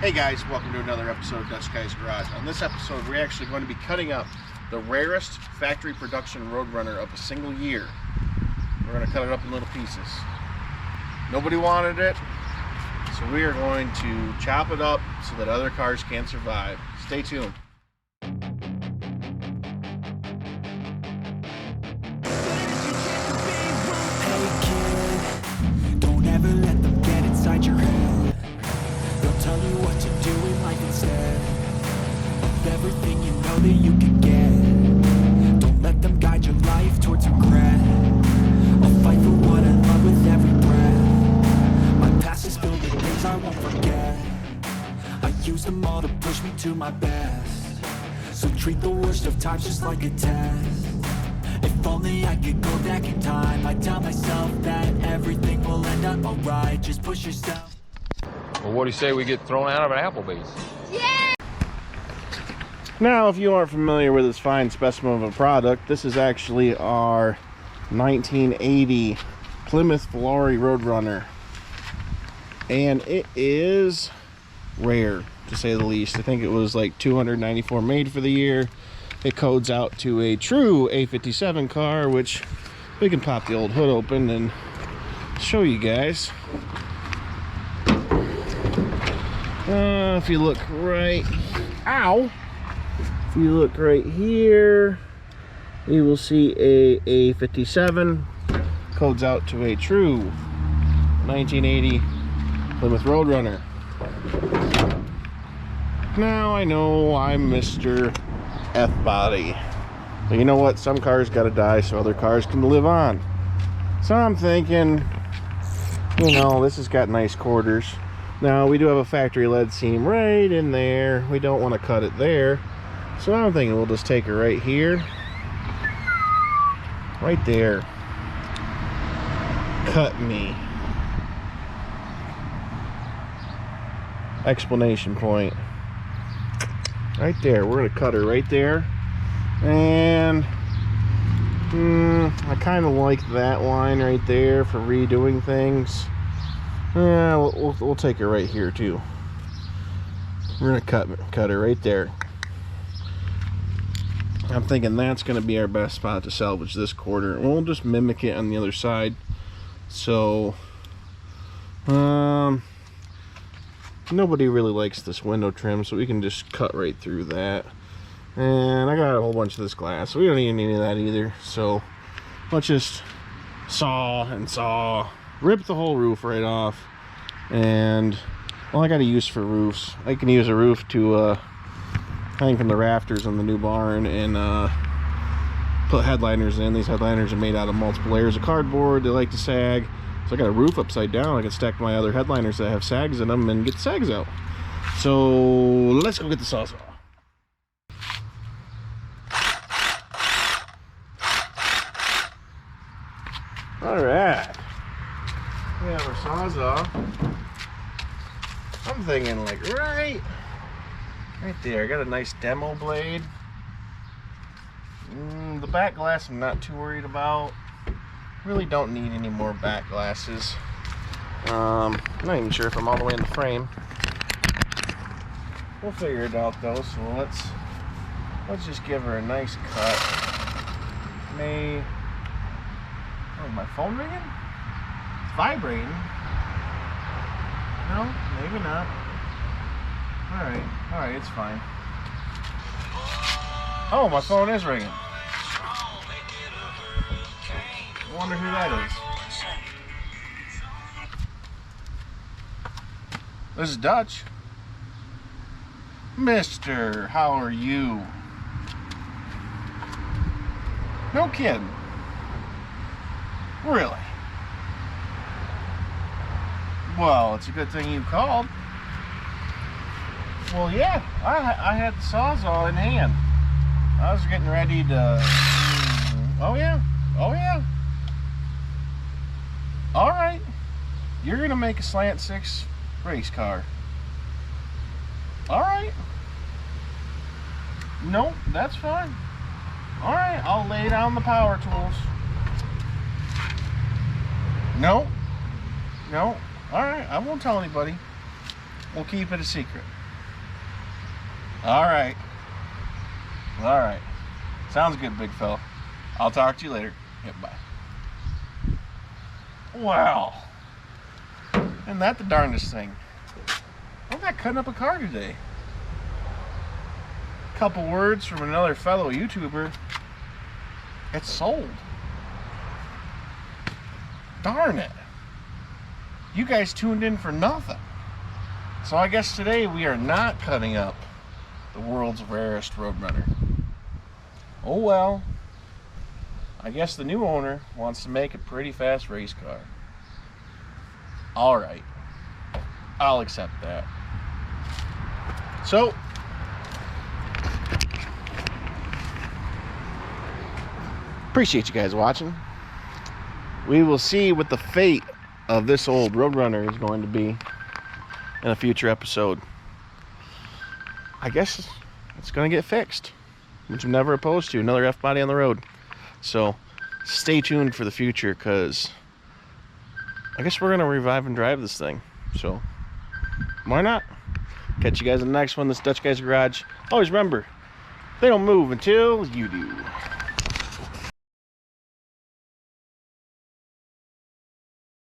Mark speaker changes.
Speaker 1: Hey guys, welcome to another episode of Dutch Guy's Garage. On this episode, we're actually going to be cutting up the rarest factory production Roadrunner of a single year. We're going to cut it up in little pieces. Nobody wanted it, so we are going to chop it up so that other cars can survive. Stay tuned.
Speaker 2: Don't ever let them get inside your head. They'll tell you what to do in life instead of everything you know that you can get. Don't let them guide your life towards regret. I'll fight for what I love with every breath. My past is filled with things I won't forget. I use them all to push me to my best. So treat the worst of times just like a test. If only I could go back in time, I'd tell myself that everything will end up alright. Just push yourself.
Speaker 3: Well, what do you say we get thrown out of an Applebee's?
Speaker 1: Yeah! Now, if you aren't familiar with this fine specimen of a product, this is actually our 1980 Plymouth Volare Roadrunner. And it is rare, to say the least. I think it was like 294 made for the year. It codes out to a true A57 car, which we can pop the old hood open and show you guys. If you look right, if you look right here, you will see a A57 codes out to a true 1980 Plymouth Roadrunner. Now I know I'm Mr. F-body, but you know what? Some cars gotta die so other cars can live on. So I'm thinking, you know, this has got nice quarters. Now we do have a factory lead seam right in there. We don't want to cut it there, so I'm thinking we'll just take it right here, right there. Cut me! Explanation point. Right there. We're gonna cut her right there, and I kind of like that line right there for redoing things. Yeah, we'll take it right here too. We're gonna cut her right there. I'm thinking that's gonna be our best spot to salvage this quarter. We'll just mimic it on the other side. So, nobody really likes this window trim, so we can just cut right through that. And I got a whole bunch of this glass, so we don't need any of that either. So let's just saw and saw, rip the whole roof right off. And well, I got a use for roofs. I can use a roof to hang from the rafters on the new barn and put headliners in. These headliners are made out of multiple layers of cardboard. They like to sag. So I got a roof upside down. I can stack my other headliners that have sags in them and get the sags out. So let's go get the sawzall. All right, we have our sawzall. I'm thinking like right there. I got a nice demo blade. The back glass I'm not too worried about. Really don't need any more back glasses. I'm not even sure if I'm all the way in the frame. We'll figure it out though. So let's just give her a nice cut. Oh, my phone ringing? It's vibrating. No, maybe not. All right, it's fine. Oh, my phone is ringing. I wonder who that is. This is Dutch. Mister, how are you? No kidding. Really? Well, it's a good thing you called. Well, yeah, I had the sawzall in hand. I was getting ready to... Oh, yeah. All right. You're going to make a slant 6 race car. All right. Nope, that's fine. All right, I'll lay down the power tools. No. All right, I won't tell anybody. We'll keep it a secret. All right. All right. Sounds good, big fella. I'll talk to you later. Yep, bye. Wow. Isn't that the darndest thing? I'm not cutting up a car today. Couple words from another fellow YouTuber. It's sold. Darn it. You guys tuned in for nothing. So I guess today we are not cutting up the world's rarest Roadrunner. Oh well. I guess the new owner wants to make a pretty fast race car. Alright. I'll accept that. So, appreciate you guys watching. We will see what the fate of this old Roadrunner is going to be in a future episode. I guess it's going to get fixed, which I'm never opposed to. Another F-body on the road. So stay tuned for the future, because I guess we're going to revive and drive this thing. So why not? Catch you guys in the next one. This Dutch Guy's Garage. Always remember, they don't move until you do.